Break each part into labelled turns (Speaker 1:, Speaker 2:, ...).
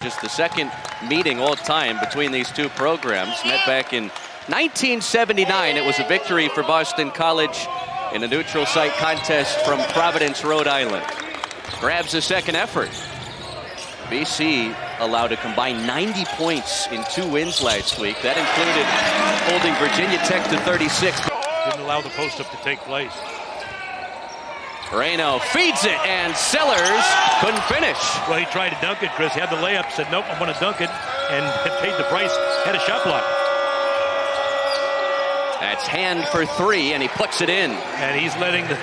Speaker 1: Just the second meeting all time between these two programs. Met back in 1979. It was a victory for Boston College in a neutral site contest from Providence, Rhode Island. Grabs a second effort. BC allowed a combined 90 points in 2 wins last week. That included holding Virginia Tech to 36.
Speaker 2: Didn't allow the post-up to take place.
Speaker 1: Raynaud feeds it, and Sellers couldn't finish.
Speaker 2: Well, he tried to dunk it, Chris. He had the layup, said, nope, I'm going to dunk it, and paid the price. Had a shot block.
Speaker 1: That's hand for 3, and he puts it in.
Speaker 2: And he's letting the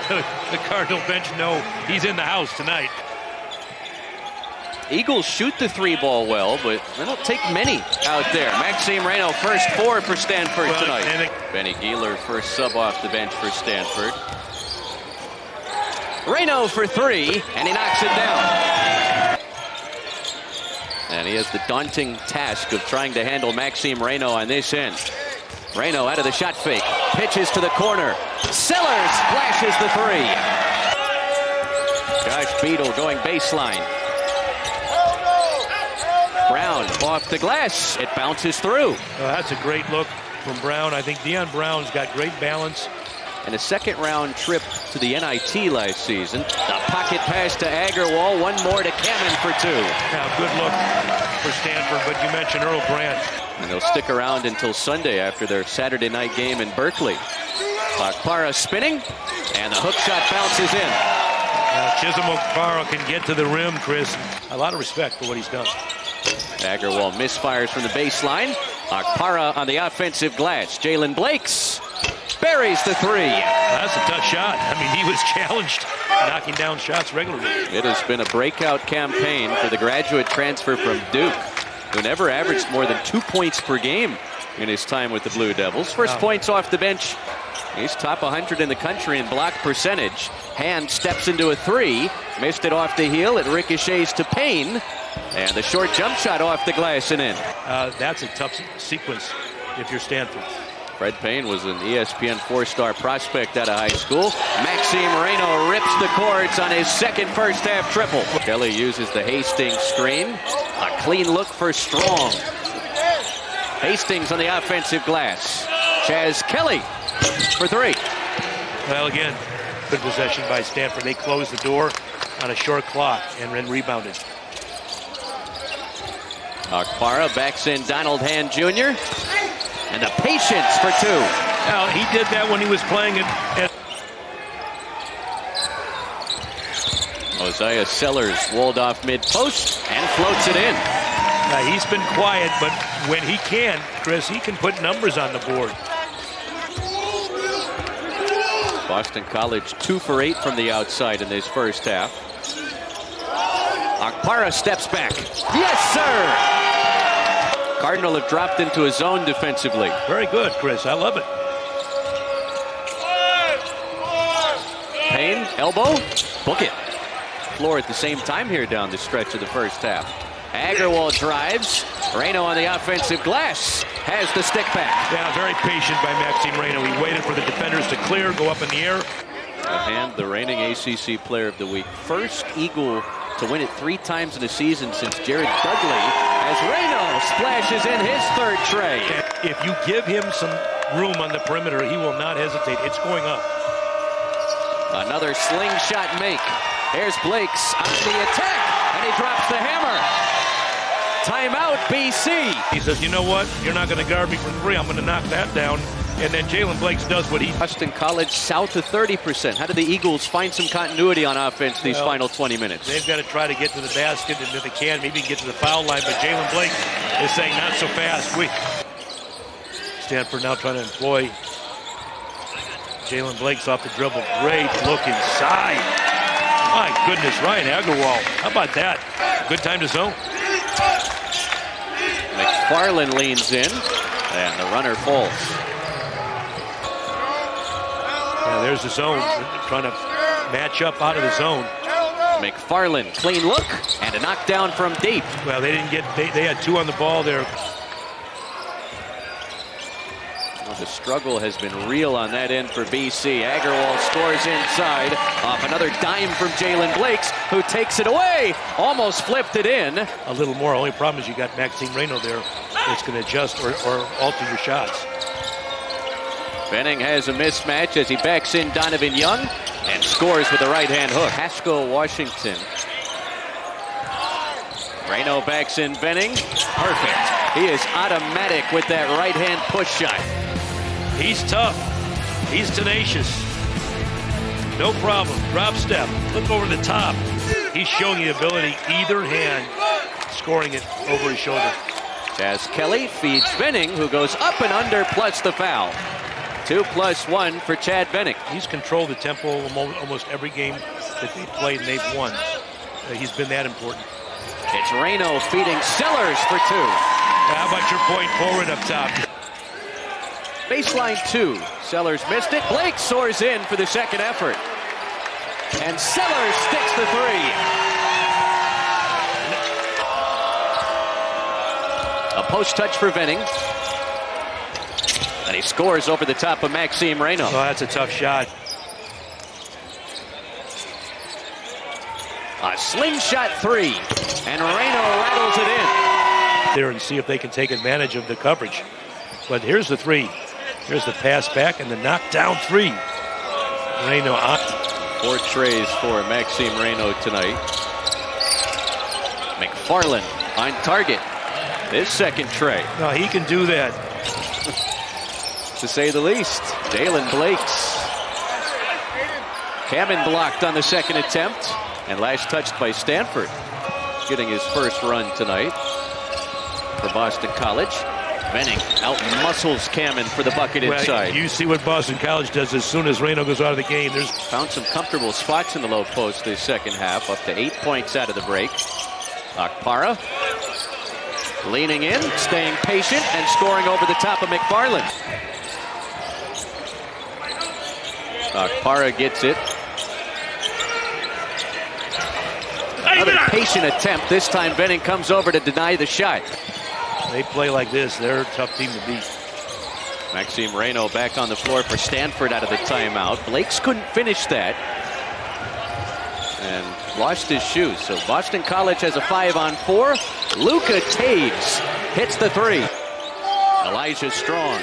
Speaker 2: Cardinal bench know he's in the house tonight.
Speaker 1: Eagles shoot the 3-ball well, but they don't take many out there. Maxime Raynaud, first 4 for Stanford tonight. Benny Gieler, first sub off the bench for Stanford. Raynaud for 3, and he knocks it down. And he has the daunting task of trying to handle Maxime Raynaud on this end. Raynaud out of the shot fake, pitches to the corner. Sellers flashes the 3. Josh Beadle going baseline. Brown off the glass. It bounces through.
Speaker 2: That's a great look from Brown. I think Deion Brown's got great balance.
Speaker 1: And a second-round trip to the NIT last season. The pocket pass to Agarwal. One more to Kamen for 2.
Speaker 2: Now, good look for Stanford, but you mentioned Earl Grant.
Speaker 1: And they'll stick around until Sunday after their Saturday night game in Berkeley. Okpara spinning, and the hook shot bounces in.
Speaker 2: Now, Chisom Okpara can get to the rim, Chris. A lot of respect for what he's done.
Speaker 1: Agarwal misfires from the baseline. Okpara on the offensive glass. Jalen Blakes buries the 3.
Speaker 2: That's a tough shot. I mean, he was challenged knocking down shots regularly.
Speaker 1: It has been a breakout campaign for the graduate transfer from Duke, who never averaged more than 2 points per game in his time with the Blue Devils. First points off the bench. He's top 100 in the country in block percentage. Hand steps into a 3. Missed it off the heel. It ricochets to Payne. And the short jump shot off the glass and in.
Speaker 2: That's a tough sequence if you're Stanford.
Speaker 1: Fred Payne was an ESPN 4-star prospect out of high school. Maxime Raynaud rips the cords on his second first-half triple. Kelly uses the Hastings screen. A clean look for Strong. Hastings on the offensive glass. Chaz Kelly for 3.
Speaker 2: Well, again, good possession by Stanford. They closed the door on a short clock and then rebounded.
Speaker 1: Okpara backs in Donald Hand Jr. And the patience for 2.
Speaker 2: Now, he did that when he was playing at
Speaker 1: Oziyah Sellers walled off mid-post and floats it in.
Speaker 2: Now, he's been quiet, but when he can, Chris, he can put numbers on the board.
Speaker 1: Boston College 2 for 8 from the outside in this first half. Okpara steps back. Yes, sir! Cardinal have dropped into a zone defensively.
Speaker 2: Very good, Chris. I love it.
Speaker 1: Payne, elbow, book it. Floor at the same time here down the stretch of the first half. Agarwal drives. Raynaud on the offensive glass. Has the stick back.
Speaker 2: Yeah, very patient by Maxime Raynaud. He waited for the defenders to clear, go up in the air.
Speaker 1: And the reigning ACC Player of the Week. First Eagle to win it 3 times in a season since Jared Dudley, as Raynaud splashes in his 3rd tray.
Speaker 2: If you give him some room on the perimeter, he will not hesitate. It's going up.
Speaker 1: Another slingshot make. Here's Blakes on the attack, and he drops the hammer. Timeout, BC.
Speaker 2: He says, you know what? You're not going to guard me from 3. I'm going to knock that down. And then Jalen Blakes does what he...
Speaker 1: Boston College south of 30%. How do the Eagles find some continuity on offense these final 20 minutes?
Speaker 2: They've got to try to get to the basket, and if they can, maybe get to the foul line. But Jalen Blake is saying, not so fast. Stanford now trying to employ Jalen Blake's off the dribble. Great look inside. My goodness, Ryan Agarwal. How about that? Good time to zone.
Speaker 1: McFarland leans in, and the runner falls.
Speaker 2: Yeah, there's the zone. They're trying to match up out of the zone.
Speaker 1: McFarland, clean look, and a knockdown from deep.
Speaker 2: Well, they didn't get, they had 2 on the ball there.
Speaker 1: The struggle has been real on that end for BC. Agarwal scores inside off another dime from Jalen Blakes, who takes it away. Almost flipped it in.
Speaker 2: A little more. Only problem is you got Maxime Raynaud there. It's going to adjust or alter your shots.
Speaker 1: Benning has a mismatch as he backs in Donovan Young and scores with a right-hand hook. Haskell, Washington. Raynaud backs in Benning. Perfect. He is automatic with that right-hand push shot.
Speaker 2: He's tough. He's tenacious. No problem. Drop step. Look over the top. He's showing the ability, either hand, scoring it over his shoulder.
Speaker 1: Chaz Kelly feeds Benning, who goes up and under plus the foul. 2+1 for Chad Benning.
Speaker 2: He's controlled the tempo almost every game that they've played and they've won. He's been that important.
Speaker 1: It's Raynaud feeding Sellers for 2.
Speaker 2: How about your point forward up top?
Speaker 1: Baseline 2. Sellers missed it. Blake soars in for the second effort. And Sellers sticks the 3. A post touch for Benning. And he scores over the top of Maxime Raynaud.
Speaker 2: Oh, that's a tough shot.
Speaker 1: A slingshot 3. And Raynaud rattles it in.
Speaker 2: There and see if they can take advantage of the coverage. But here's the 3. Here's the pass back and the knockdown 3. Raynaud on.
Speaker 1: 4 trays for Maxime Raynaud tonight. McFarland on target. His second tray.
Speaker 2: No, he can do that.
Speaker 1: To say the least. Jalen Blakes. Hammond blocked on the second attempt. And last touched by Stanford. Getting his first run tonight for Boston College. Benning out-muscles Cameron for the bucket inside.
Speaker 2: You see what Boston College does as soon as Raynaud goes out of the game. There's
Speaker 1: found some comfortable spots in the low post this second half, up to 8 points out of the break. Okpara leaning in, staying patient, and scoring over the top of McFarland. Okpara gets it. Another patient attempt. This time Benning comes over to deny the shot.
Speaker 2: They play like this. They're a tough team to beat.
Speaker 1: Maxime Raynaud back on the floor for Stanford out of the timeout. Blakes couldn't finish that and lost his shoes. So Boston College has a 5-on-4. Luka Taves hits the 3. Elijah Strong,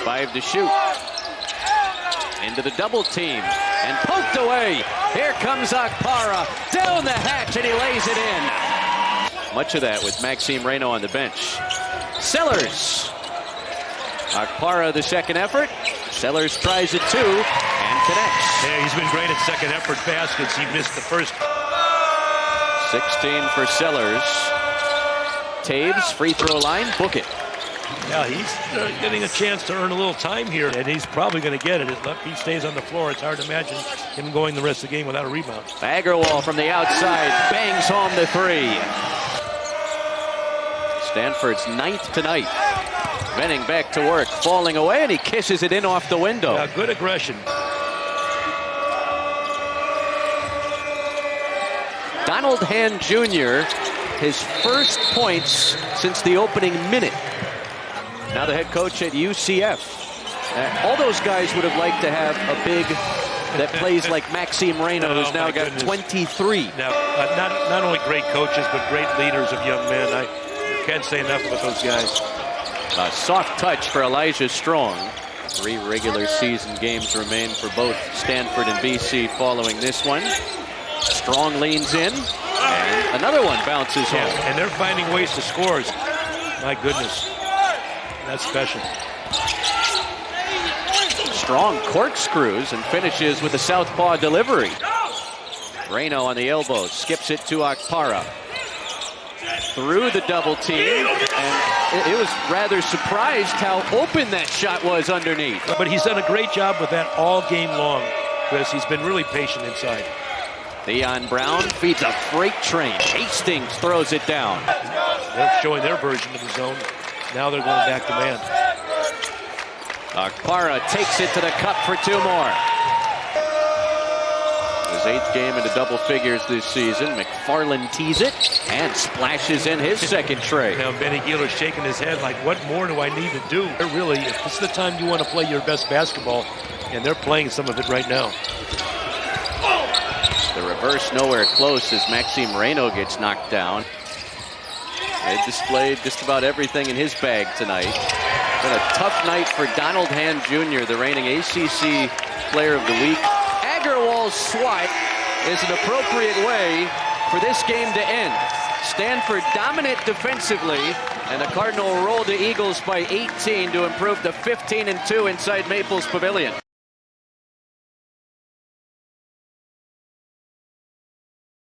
Speaker 1: 5 to shoot. Into the double team and poked away. Here comes Okpara down the hatch and he lays it in. Much of that with Maxime Raynaud on the bench. Sellers. Okpara the second effort. Sellers tries it 2 and connects.
Speaker 2: Yeah, he's been great at second effort baskets. He missed the first.
Speaker 1: 16 for Sellers. Taves, free throw line, book it.
Speaker 2: Yeah, he's getting a chance to earn a little time here, and he's probably going to get it. If he stays on the floor, it's hard to imagine him going the rest of the game without a rebound.
Speaker 1: Agarwal from the outside bangs home the 3. Stanford's 9th tonight. Benning back to work, falling away, and he kisses it in off the window.
Speaker 2: Yeah, good aggression.
Speaker 1: Donald Hand Jr., his first points since the opening minute. Now the head coach at UCF. All those guys would have liked to have a big that plays like Maxime Raynaud, who's now got 23.
Speaker 2: Now, not only great coaches, but great leaders of young men. I can't say enough about those guys.
Speaker 1: A soft touch for Elijah Strong. 3 regular season games remain for both Stanford and BC following this one. Strong leans in, and another one bounces home.
Speaker 2: And they're finding ways to score. My goodness. That's special.
Speaker 1: Strong corkscrews and finishes with a southpaw delivery. Raynaud on the elbow, skips it to Okpara. Through the double team, and it was rather surprised how open that shot was underneath.
Speaker 2: But he's done a great job with that all game long, Chris. He's been really patient inside.
Speaker 1: Theon Brown feeds a freight train. Hastings throws it down.
Speaker 2: They're showing their version of the zone. Now they're going back to man.
Speaker 1: Okpara takes it to the cup for 2 more. his 8th game into double figures this season. McFarland tees it and splashes in his second tray.
Speaker 2: Now Benny Gieler's shaking his head like, what more do I need to do? They're really, if this is the time you want to play your best basketball, and they're playing some of it right now.
Speaker 1: The reverse nowhere close as Maxime Raynaud gets knocked down. He displayed just about everything in his bag tonight. Been a tough night for Donald Hand Jr., the reigning ACC Player of the Week. Agarwal's swat is an appropriate way for this game to end. Stanford dominant defensively, and the Cardinal roll the Eagles by 18 to improve to 15-2 inside Maples Pavilion.